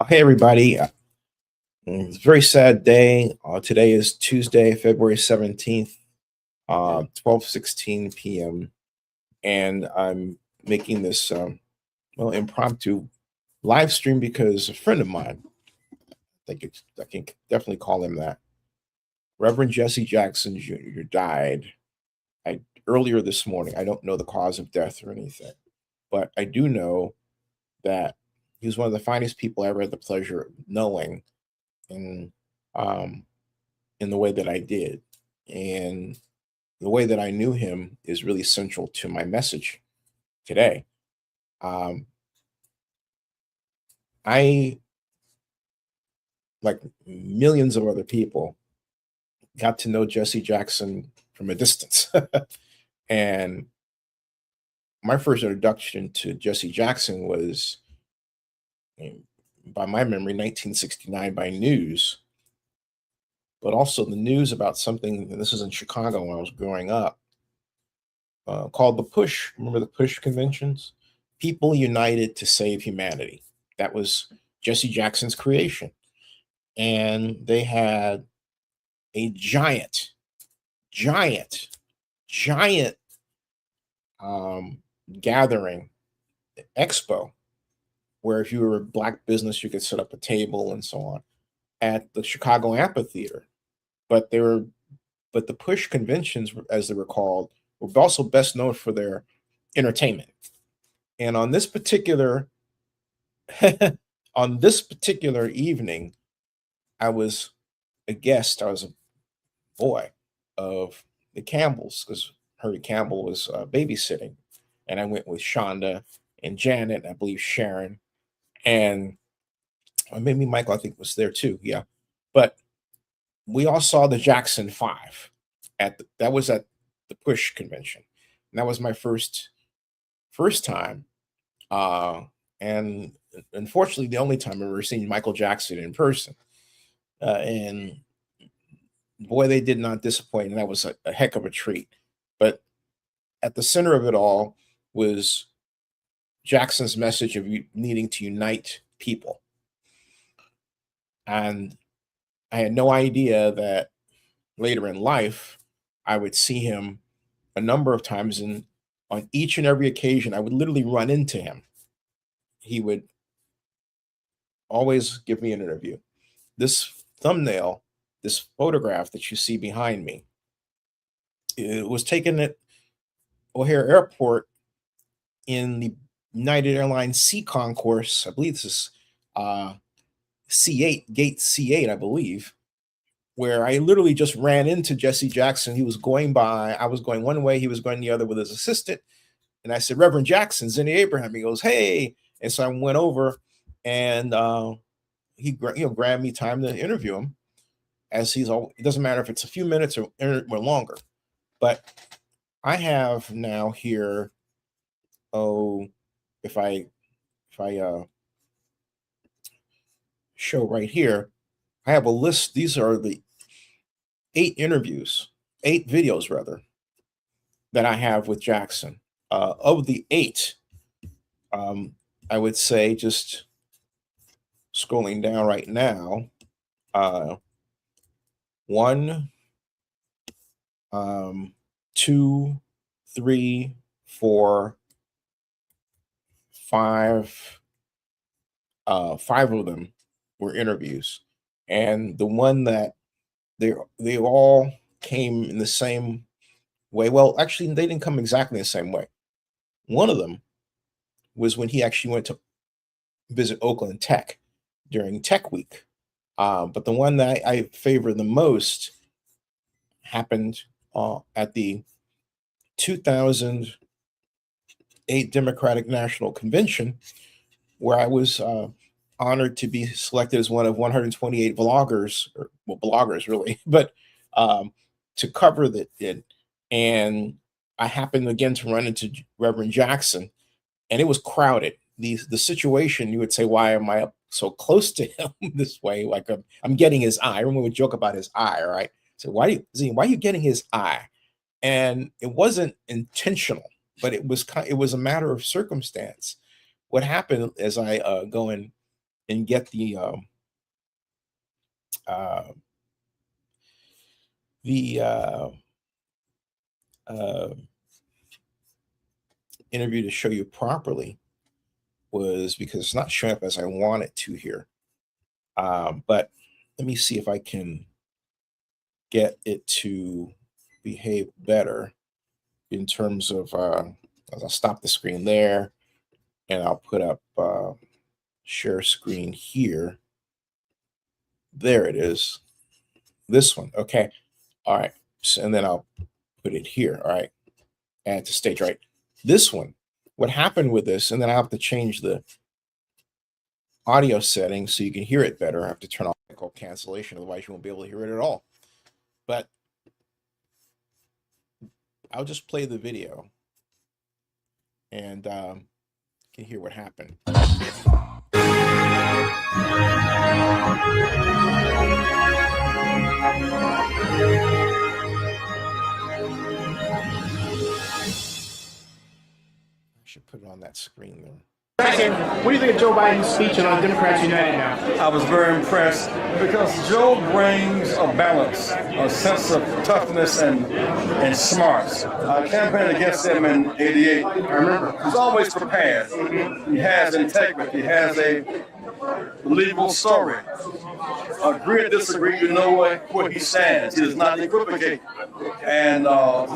Hey, everybody. It's a very sad day. Today is Tuesday, February 17th, 12:16 p.m. And I'm making this, impromptu live stream because a friend of mine, I can definitely call him that, Reverend Jesse Jackson Jr. died earlier this morning. I don't know the cause of death or anything, but I do know that he was one of the finest people I ever had the pleasure of knowing. And um, in the way that I did. And the way that I knew him is really central to my message today. Um, I, like millions of other people, got to know Jesse Jackson from a distance. And my first introduction to Jesse Jackson was, by my memory, 1969 by news, but also the news about something, and this was in Chicago when I was growing up, called the Push. Remember the Push conventions? People United to Save Humanity. That was Jesse Jackson's creation. And they had a giant, giant um, gathering, expo, where if you were a black business, you could set up a table and so on at the Chicago Amphitheater. But they were, but the Push conventions, as they were called, were also best known for their entertainment. And on this particular on this particular evening, I was a guest. I was a boy of the Campbells because Herbie Campbell was babysitting, and I went with Shonda and Janet, and I believe Sharon, and maybe Michael. I think was there too. Yeah, but we all saw the Jackson Five that was at the Push convention, and that was my first time, uh, and unfortunately the only time I've ever seen Michael Jackson in person. And boy, they did not disappoint, and that was a heck of a treat. But at the center of it all was Jackson's message of needing to unite people, and I had no idea that later in life I would see him a number of times, and on each and every occasion I would literally run into him. He would always give me an interview. This thumbnail, this photograph that you see behind me, it was taken at O'Hare Airport in the United Airlines C concourse. I believe this is uh, C8, gate C8, I believe, where I literally just ran into Jesse Jackson. He was going by, I was going one way, he was going the other with his assistant. And I said, Reverend Jackson, Zennie Abraham. He goes, hey. And so I went over, and he grabbed me time to interview him, as he's all, it doesn't matter if it's a few minutes or longer. But I have now here, oh, if I show right here, I have a list. These are the 8 videos rather, that I have with Jackson. Of the 8, um, I would say, just scrolling down right now, uh, 1, 2, 3, 4, 5. 5 of them were interviews, and the one that they all came in the same way. Well, actually, they didn't come exactly the same way. One of them was when he actually went to visit Oakland Tech during Tech Week. But the one that I favor the most happened at the 2008 Democratic National Convention, where I was honored to be selected as one of 128 vloggers, or well, bloggers really, but to cover it. And I happened again to run into Reverend Jackson, and it was crowded. The situation, you would say, why am I up so close to him this way? Like I'm getting his eye. I remember we joke about his eye, right? So why are you getting his eye? And it wasn't intentional, but it was a matter of circumstance. What happened as I go in and get the uh, the interview to show you properly was because it's not showing up as I want it to here. But let me see if I can get it to behave better in terms of, I'll stop the screen there and I'll put up share screen here. There it is. This one. Okay. All right. So, and then I'll put it here. All right. Add to stage. Right. This one. What happened with this, and then I have to change the audio settings so you can hear it better. I have to turn off echo cancellation, otherwise you won't be able to hear it at all. But I'll just play the video and you can hear what happened. I should put it on that screen there. What do you think of Joe Biden's speech on Democrats United now? I was very impressed because Joe brings a balance, a sense of toughness and smarts. I campaigned against him in '88. I remember. He's always prepared. He has integrity. He has a believable story. Agree or disagree, you know where he stands. He does not equivocate. And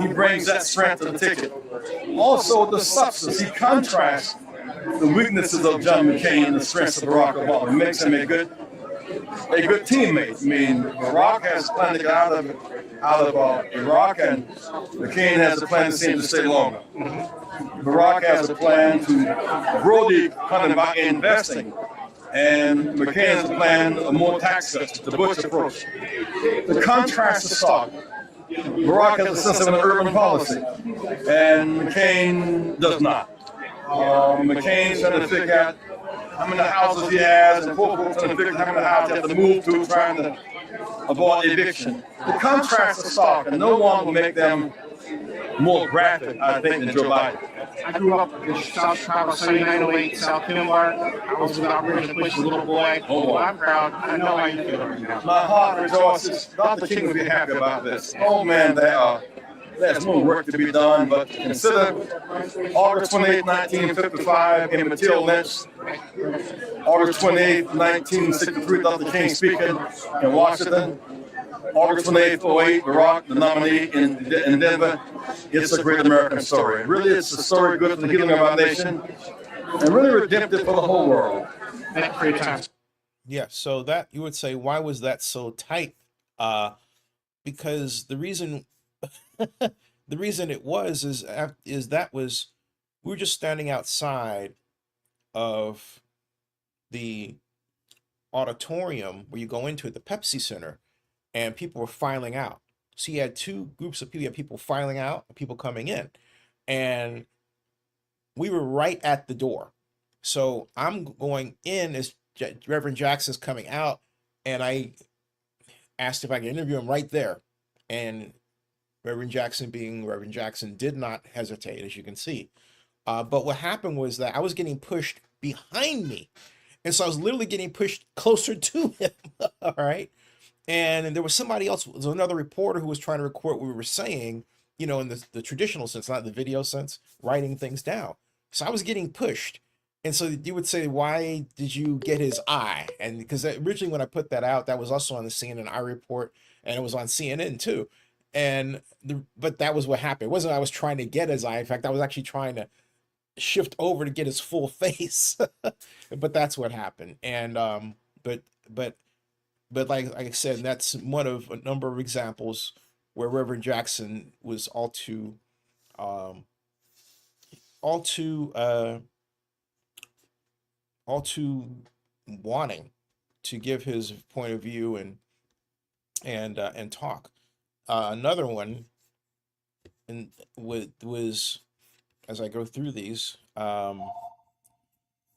he brings that strength to the ticket. Also, the substance. He contrasts the weaknesses of John McCain and the strengths of Barack Obama. It makes him a good teammate. I mean, Barack has a plan to get out of Iraq, and McCain has a plan to see him to stay longer. Barack has a plan to grow the economy by investing, and McCain has a plan of more tax cuts, the Bush approach. The contrast is stark. Barack has a sense of an urban policy, and McCain does not. McCain's trying to figure out how many houses he has, and poor folks trying to figure out how many houses he has to move to, trying to avoid eviction. The contrast is stark, and no one will make them more graphic, I think, than Joe Biden. I grew up in South Chicago, 7908, South Kenmore. I was with Operation Push as a little boy. Oh, I'm proud. I know how you feel right now. My heart rejoices. Dr. King will be happy about this. Oh, man, there's more work to be done, but consider August 28, 1955, in Matilda Lynch. August 28, 1963, Dr. King speaking in Washington. August 28, 08, Barack, the nominee in Denver. It's a great American story. Really, it's a story good for the healing of our nation and really redemptive for the whole world. Thank you for your time. Yeah, so that you would say, why was that so tight? Because the reason the reason it was is that was we were just standing outside of the auditorium where you go into it, the Pepsi Center, and people were filing out. So you had two groups of people. You had people filing out and people coming in. And we were right at the door. So I'm going in as Reverend Jackson's coming out, and I asked if I could interview him right there. And Reverend Jackson, being Reverend Jackson, did not hesitate, as you can see. But what happened was that I was getting pushed behind me. And so I was literally getting pushed closer to him. All right. And there was somebody else, there was another reporter who was trying to record what we were saying, you know, in the traditional sense, not the video sense, writing things down. So I was getting pushed. And so you would say, why did you get his eye? And because originally when I put that out, that was also on the CNN report, and it was on CNN too. And but that was what happened. It wasn't I was trying to get his eye. In fact, I was actually trying to shift over to get his full face. But that's what happened. And but like I said, that's one of a number of examples where Reverend Jackson was all too wanting to give his point of view and talk. Another one was as I go through these, I'll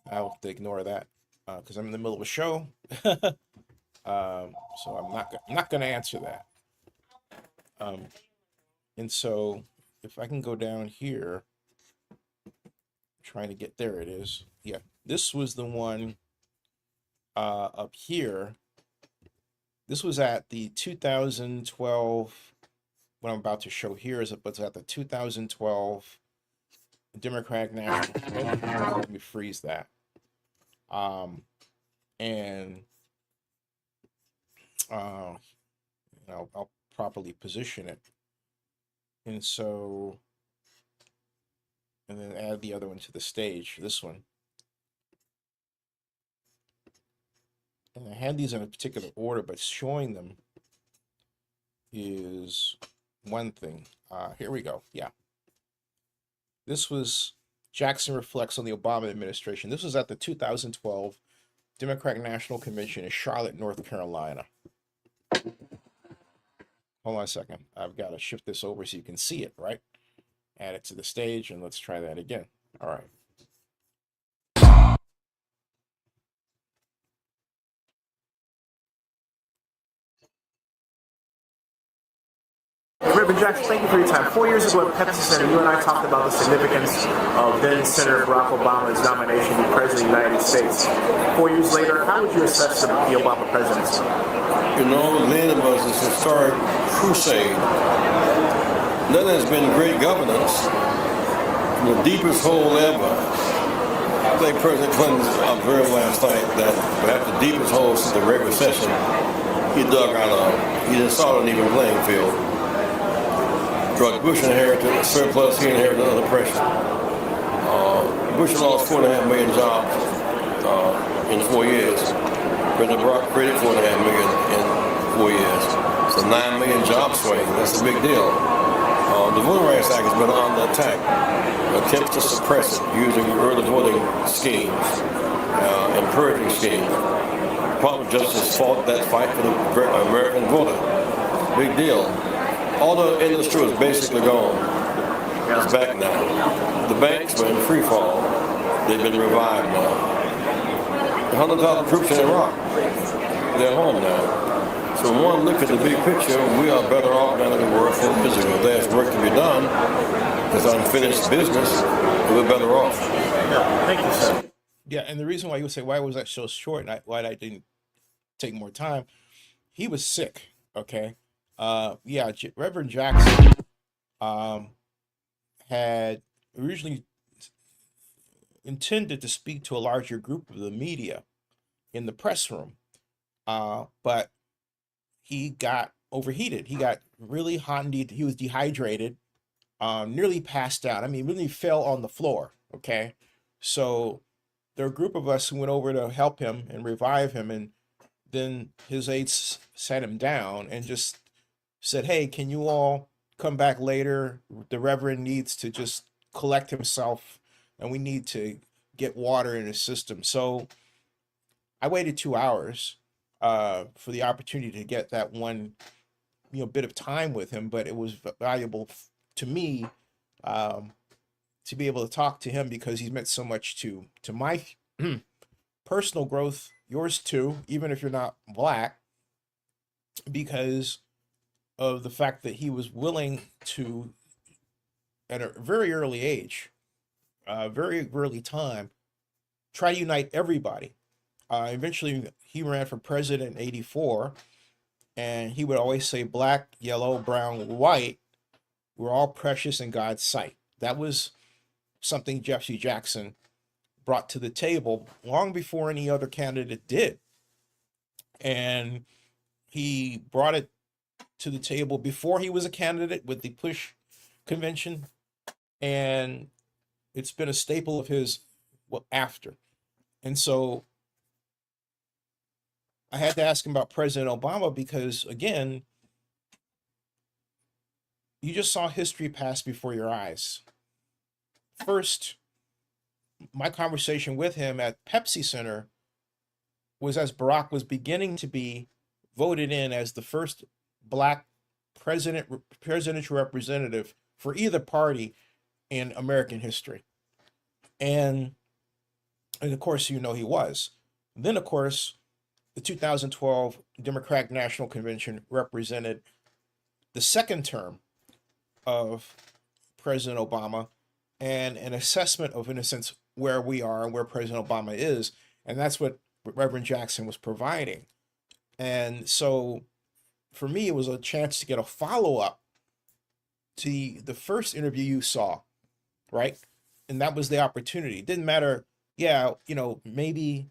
have to ignore that because I'm in the middle of a show. So I'm not going to answer that. And so if I can go down here, trying to get there, it is. Yeah, this was the one up here. This was at the 2012. What I'm about to show here is what's at the 2012 Democratic National Convention. Let me freeze that. And I'll properly position it. And so, and then add the other one to the stage, this one. And I had these in a particular order, but showing them is one thing. Here we go. Yeah. This was Jackson Reflects on the Obama Administration. This was at the 2012 Democratic National Convention in Charlotte, North Carolina. Hold on a second. I've got to shift this over so you can see it, right? Add it to the stage, and let's try that again. All right. Reverend Jackson, thank you for your time. 4 years ago at Pepsi Center, you and I talked about the significance of then Senator Barack Obama's nomination to be President of the United States. 4 years later, how would you assess the Obama presidency? You know, then it was this historic crusade. Then there's been great governance from the deepest hole ever. I think President Clinton observed last night that perhaps the deepest hole since the Great Recession he dug out of. He just saw an even playing field. Drug Bush inherited a surplus, he inherited another depression. Bush lost 4.5 million jobs in 4 years. President Barack created 4.5 million in 4 years. It's a 9 million job swing. That's a big deal. The Voting Rights Act has been under attack. Attempts to suppress it using early voting schemes and purging schemes. Department of Justice fought that fight for the American voter. Big deal. All the industry is basically gone. It's back now. The banks were in free fall. They've been revived now. 100,000 troops in Iraq. They're home now. So when one look at the big picture, we are better off now than we were 4 years ago. There's work to be done. There's unfinished business. We're better off. Thank you, sir. Yeah, and the reason why you would say, why was that so short and why I didn't take more time, he was sick, okay? Yeah, Reverend Jackson had originally intended to speak to a larger group of the media in the press room, but he got overheated. He got really hot and he was dehydrated, nearly passed out. I mean, really fell on the floor, okay? So there were a group of us who went over to help him and revive him, and then his aides sat him down and just said, hey, can you all come back later? The Reverend needs to just collect himself, and we need to get water in his system. So I waited 2 hours for the opportunity to get that one bit of time with him, but it was valuable to me to be able to talk to him because he's meant so much to my personal growth, yours too, even if you're not Black, because of the fact that he was willing to, at a very early age, very early time, try to unite everybody. Eventually, he ran for president in '84, and he would always say, black, yellow, brown, white, we're all precious in God's sight. That was something Jesse Jackson brought to the table long before any other candidate did. And he brought it to the table before he was a candidate with the Push Convention, and it's been a staple of his after. And so I had to ask him about President Obama because, again, you just saw history pass before your eyes. First, my conversation with him at Pepsi Center was as Barack was beginning to be voted in as the first Black presidential representative for either party in American history. And of course, he was. Then, of course, the 2012 Democratic National Convention represented the second term of President Obama and an assessment of, in a sense, where we are and where President Obama is. And that's what Reverend Jackson was providing. And so for me, it was a chance to get a follow-up to the first interview you saw, right? And that was the opportunity. It didn't matter, yeah, maybe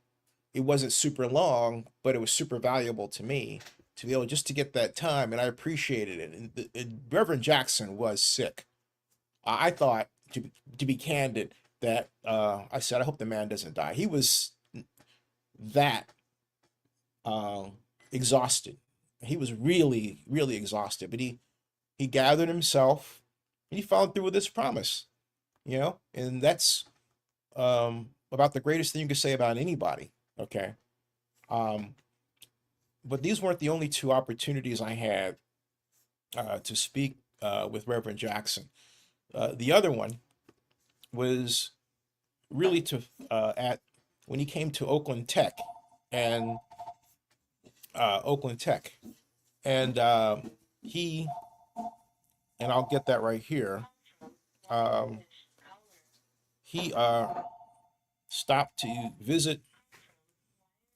it wasn't super long, but it was super valuable to me to be able just to get that time, and I appreciated it. And Reverend Jackson was sick. I thought, to be candid, that I said, I hope the man doesn't die. He was that exhausted. He was really, really exhausted, but he gathered himself and he followed through with his promise, and that's about the greatest thing you could say about anybody. Okay. But these weren't the only two opportunities I had to speak with Reverend Jackson. The other one was really when he came to Oakland Tech and he, and I'll get that right here. He stopped to visit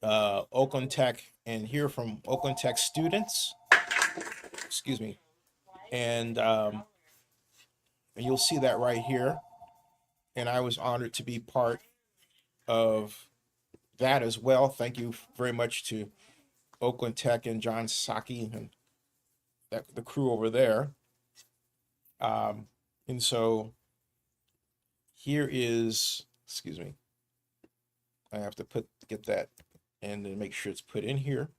Oakland Tech and hear from Oakland Tech students. Excuse me. And you'll see that right here. And I was honored to be part of that as well. Thank you very much to Oakland Tech and John Saki and the crew over there. And so here is, excuse me, I have to get that and then make sure it's put in here.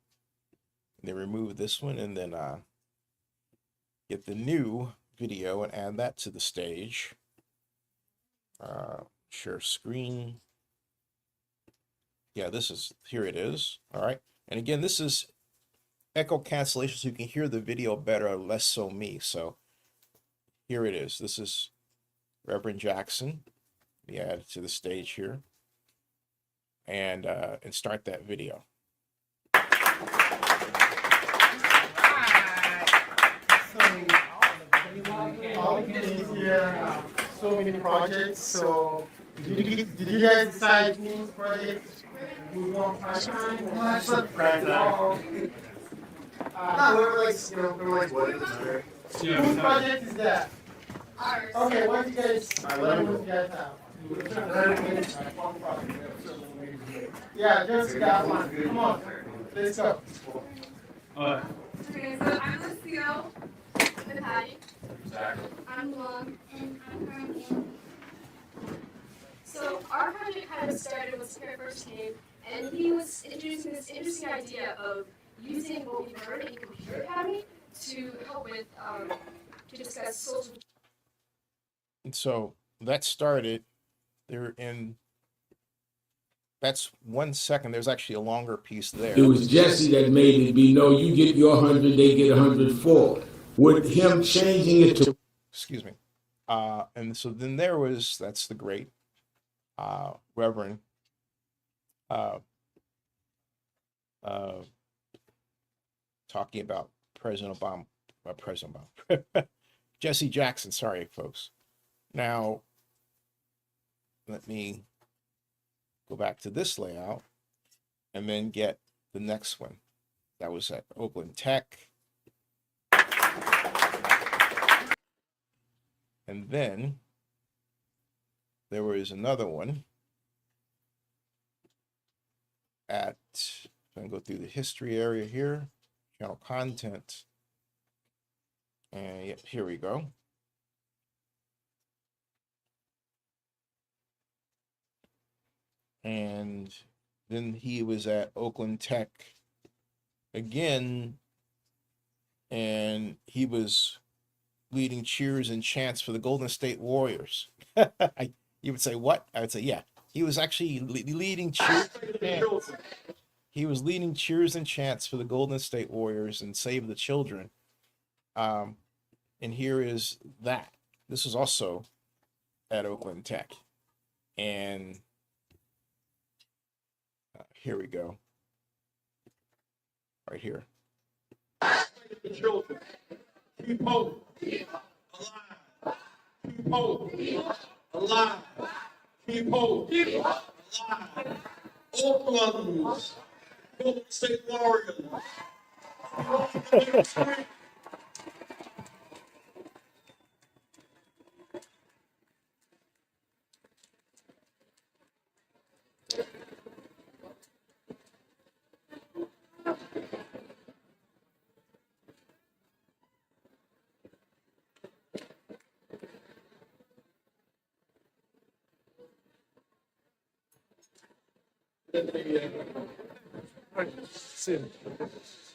And then remove this one and then get the new video and add that to the stage. Share screen. Yeah, here it is. All right. And again, this is echo cancellation so you can hear the video better or less so me. So here it is. This is Reverend Jackson. We add it to the stage here and start that video. All we did here, so many projects. So did you guys decide whose project we want part-time? Whoever likes, whoever likes what it is. Whose project is that? Ours. Okay, what do you guys, what do you guys have? Yeah, just that one. Come on, let's go. Okay, so I'm Lucille with Patty. I'm Lum. And I'm Carmen. So our project kind of started when Spirit first came, and he was introducing this interesting idea of using what we learned in Computer Academy to help with, to discuss social. And so that started there that's 1 second. There's actually a longer piece there. It was Jessie that made it be, no, you get your 100, they get 104. With him changing it to... Excuse me. And so then that's the great Reverend talking about President Obama, Jessie Jackson, sorry, folks. Now, let me go back to this layout and then get the next one. That was at Oakland Tech. And then there was another one at, I'm going to go through the history area here, channel content. And yep, here we go. And then he was at Oakland Tech again, and he was leading cheers and chants for the Golden State Warriors. You would say, what? I would say, yeah. He was actually leading cheers. He was leading cheers and chants for the Golden State Warriors and Save the Children. And here is that. This is also at Oakland Tech. And here we go. Right here. The children. Keep hope. Alive. Keep hope. Alive. Keep hope. Alive. Oakland, Golden State Warriors.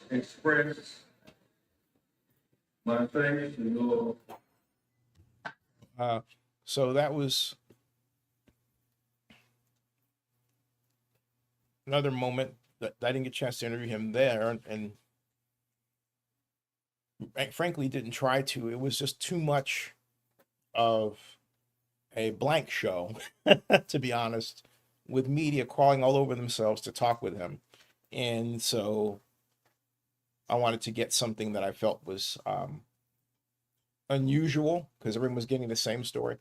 Express my thanks to Lord. So that was another moment that I didn't get a chance to interview him there, and frankly didn't try to. It was just too much of a blank show, to be honest, with media crawling all over themselves to talk with him. And so I wanted to get something that I felt was unusual, because everyone was getting the same story.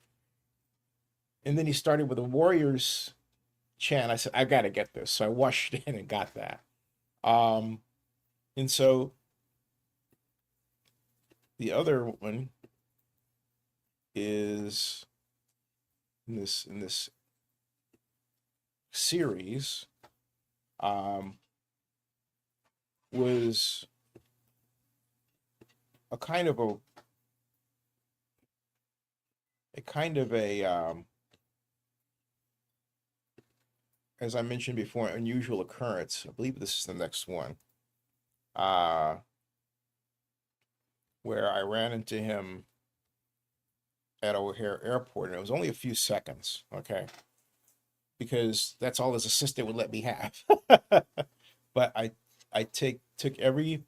And then he started with a Warriors chant. I said, I got to get this. So I washed in and got that. And so the other one is in this series was a kind of a as I mentioned before, unusual occurrence. I believe this is the next one, where I ran into him at O'Hare Airport, and it was only a few seconds, okay? Because that's all his assistant would let me have. But I took every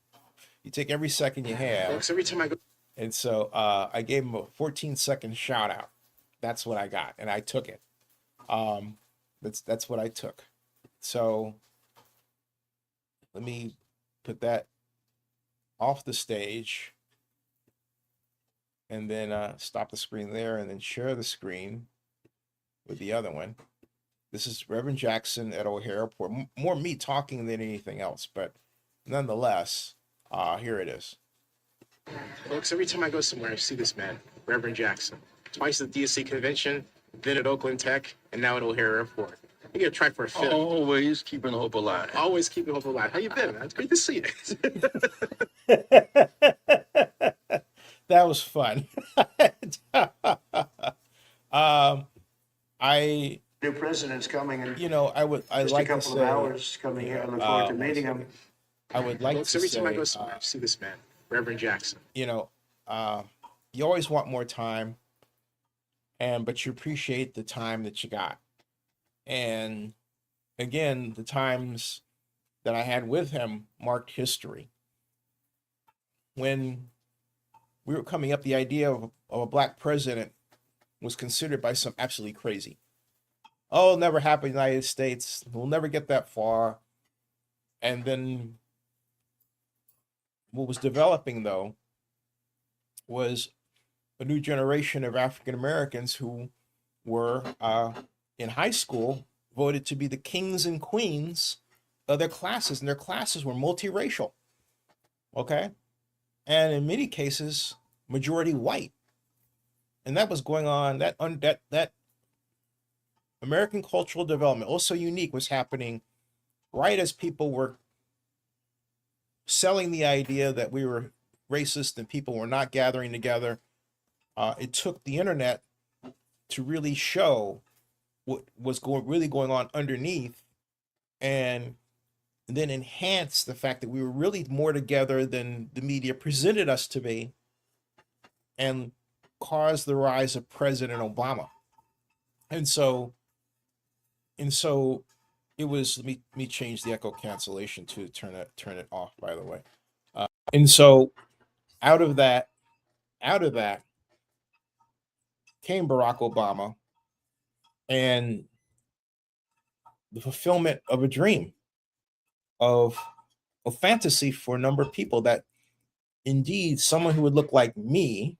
second you have. Every time I go. And so I gave him a 14-second shout out. That's what I got, and I took it. That's what I took. So let me put that off the stage, and then stop the screen there, and then share the screen with the other one. This is Reverend Jackson at O'Hare Airport. More me talking than anything else, but nonetheless, here it is. Folks, every time I go somewhere, I see this man, Reverend Jackson. Twice at the DSC convention, then at Oakland Tech, and now at O'Hare Airport. You gotta try for a fifth. Always keeping hope alive. Always keeping hope alive. How you been, man? It's great to see you. That was fun. New president's coming in I just like a couple to of say, hours coming here. I look forward to meeting him. I would like Folks, to every say, time I go somewhere, I see this man, Reverend Jackson. you always want more time, but you appreciate the time that you got. And again, the times that I had with him marked history. When we were coming up, the idea of a black president was considered by some absolutely crazy. Oh, it'll never happen in the United States. We'll never get that far. And then what was developing, though, was a new generation of African Americans who were in high school voted to be the kings and queens of their classes, and their classes were multiracial. Okay, and in many cases, majority white, and that was going on. That American cultural development, also unique, was happening right as people were selling the idea that we were racist and people were not gathering together. It took the internet to really show what was really going on underneath, and then enhance the fact that we were really more together than the media presented us to be, and caused the rise of President Obama. And so it was, let me change the echo cancellation to turn it off, by the way. And so out of that came Barack Obama and the fulfillment of a dream, of fantasy for a number of people, that indeed someone who would look like me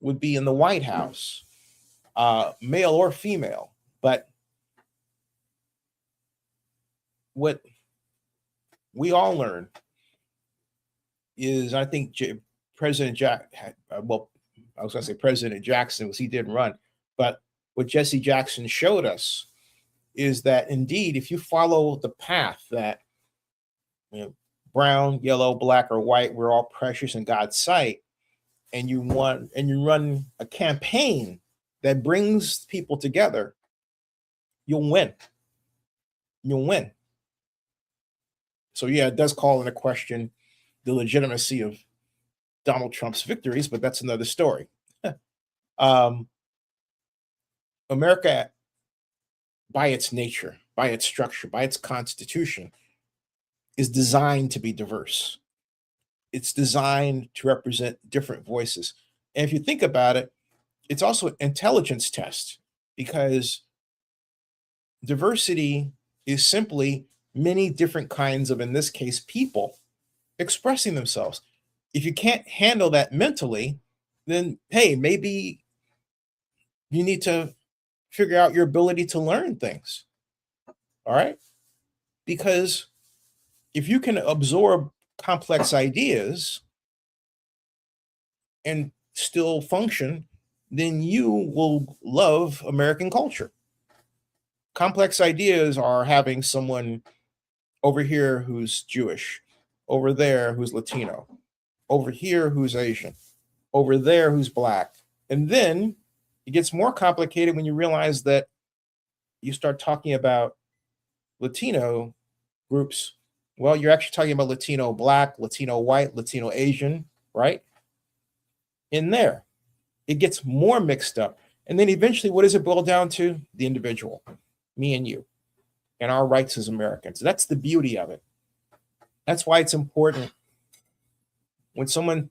would be in the White House, male or female. But what we all learn is, I think President well, I was going to say President Jackson, was he didn't run, but what Jesse Jackson showed us is that indeed, if you follow the path that, brown, yellow, black, or white, we're all precious in God's sight, and you run a campaign that brings people together, you'll win. You'll win. So yeah, it does call into question the legitimacy of Donald Trump's victories, but that's another story. America, by its nature, by its structure, by its constitution, is designed to be diverse. It's designed to represent different voices. And if you think about it, it's also an intelligence test, because diversity is simply many different kinds of, in this case, people expressing themselves. If you can't handle that mentally, then hey, maybe you need to figure out your ability to learn things. All right? Because if you can absorb complex ideas and still function, then you will love American culture. Complex ideas are having someone over here who's Jewish, over there who's Latino, over here who's Asian, over there who's Black. And then it gets more complicated when you realize that you start talking about Latino groups. Well, you're actually talking about Latino Black, Latino White, Latino Asian, right? In there, it gets more mixed up. And then eventually, what does it boil down to? The individual, me and you, and our rights as Americans. That's the beauty of it. That's why it's important when someone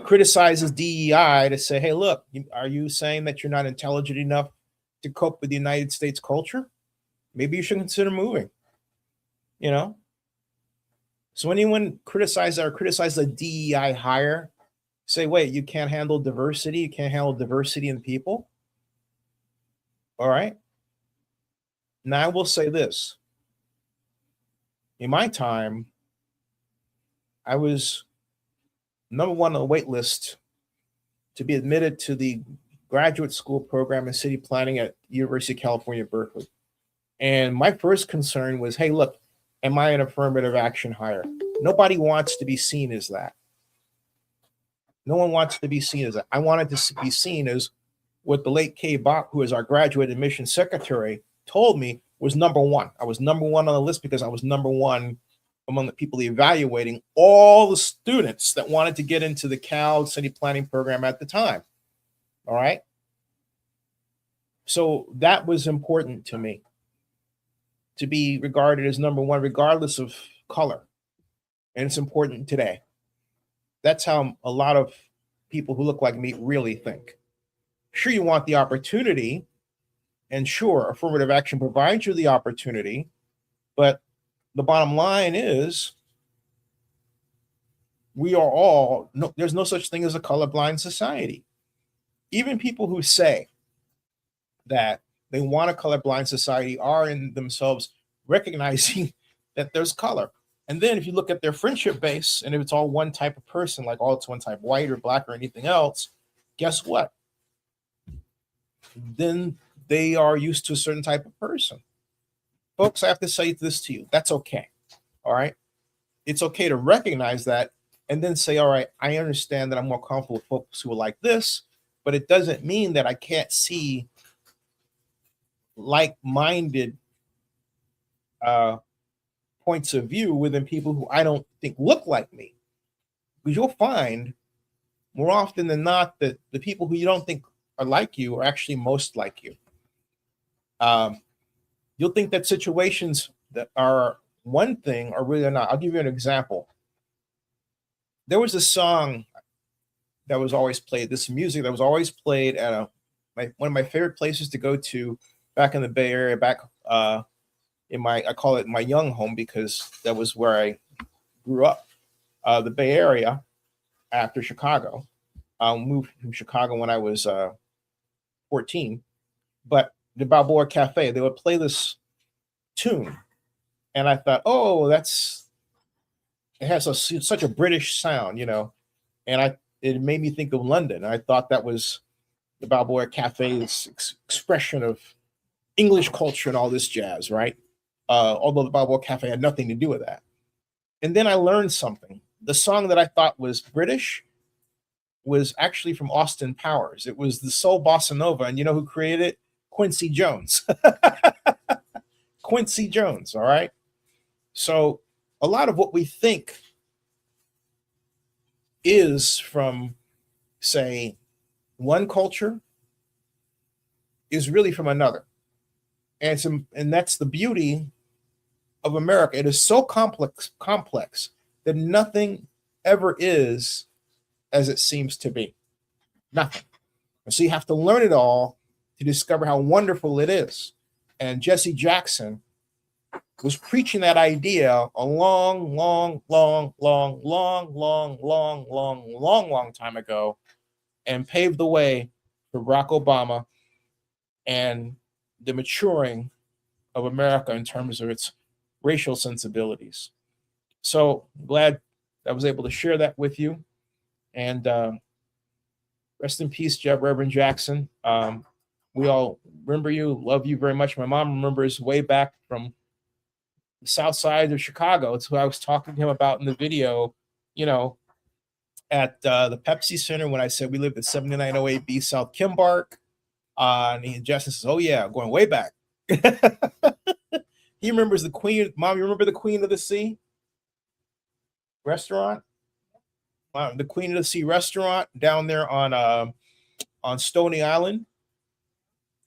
criticizes DEI to say, hey, look, are you saying that you're not intelligent enough to cope with the United States culture? Maybe you should consider moving, So anyone criticize the DEI hire, say, wait, you can't handle diversity? You can't handle diversity in people? All right. Now I will say this. In my time, I was number one on the wait list to be admitted to the graduate school program in city planning at University of California, Berkeley. And my first concern was, hey, look, am I an affirmative action hire? Nobody wants to be seen as that. No one wants to be seen as that. I wanted to be seen as what the late Kay Bach, who is our graduate admissions secretary, told me was number one. I was number one on the list because I was number one among the people evaluating all the students that wanted to get into the Cal city planning program at the time. All right. So that was important to me, to be regarded as number one, regardless of color. And it's important today. That's how a lot of people who look like me really think. Sure, you want the opportunity, and sure, affirmative action provides you the opportunity, but the bottom line is we are all, there's no such thing as a colorblind society. Even people who say that they want a colorblind society are in themselves recognizing that there's color. And then if you look at their friendship base, and if it's all one type of person, like all it's one type, white or Black or anything else, guess what? Then they are used to a certain type of person. Folks, I have to say this to you. That's okay. All right. It's okay to recognize that and then say, all right, I understand that I'm more comfortable with folks who are like this, but it doesn't mean that I can't see like-minded points of view within people who I don't think look like me. Because you'll find more often than not that the people who you don't think are like you are actually most like you. You'll think that situations that are one thing are really not. I'll give you an example. There was a song that was always played, this music that was always played at one of my favorite places to go to back in the Bay Area, back I call it my young home because that was where I grew up. The Bay Area after Chicago. Moved from Chicago when I was 14. But the Balboa Cafe, they would play this tune And I thought, oh, it has such a British sound, and it made me think of London. I thought that was the Balboa Cafe's expression of English culture and all this jazz, right? Although the Balboa Cafe had nothing to do with that. And then I learned something. The song that I thought was British was actually from Austin Powers. It was the soul bossa nova, and you know who created it? Quincy Jones. Quincy Jones, all right? So a lot of what we think is from, say, one culture is really from another. And that's the beauty of America. It is so complex that nothing ever is as it seems to be. Nothing. And so you have to learn it all to discover how wonderful it is. And Jesse Jackson was preaching that idea a long time ago, and paved the way for Barack Obama and the maturing of America in terms of its racial sensibilities. So glad I was able to share that with you. And rest in peace, Reverend Jackson. We all remember you, love you very much. My mom remembers way back from the south side of Chicago. It's who I was talking to him about in the video, at the Pepsi Center when I said we lived at 7908B South Kimbark. And Justin says, oh, yeah, going way back. He remembers the Queen. Mom, you remember the Queen of the Sea restaurant? The Queen of the Sea restaurant down there on Stony Island.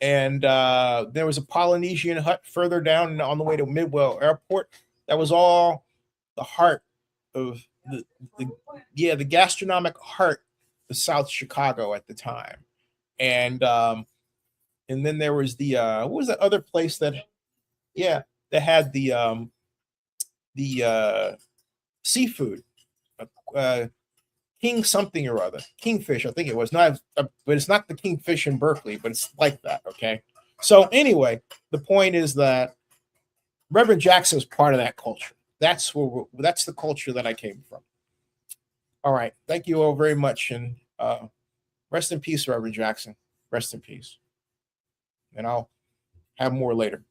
And there was a Polynesian hut further down on the way to Midwell Airport. That was all the heart of the gastronomic heart of South Chicago at the time. And then there was the what was that other place that had the seafood, King something or other, Kingfish, I think it was. Not, but it's not the Kingfish in Berkeley, but it's like that. Okay. So anyway, the point is that Reverend Jackson is part of that culture. That's the culture that I came from. All right. Thank you all very much. And rest in peace, Reverend Jackson. Rest in peace. And I'll have more later.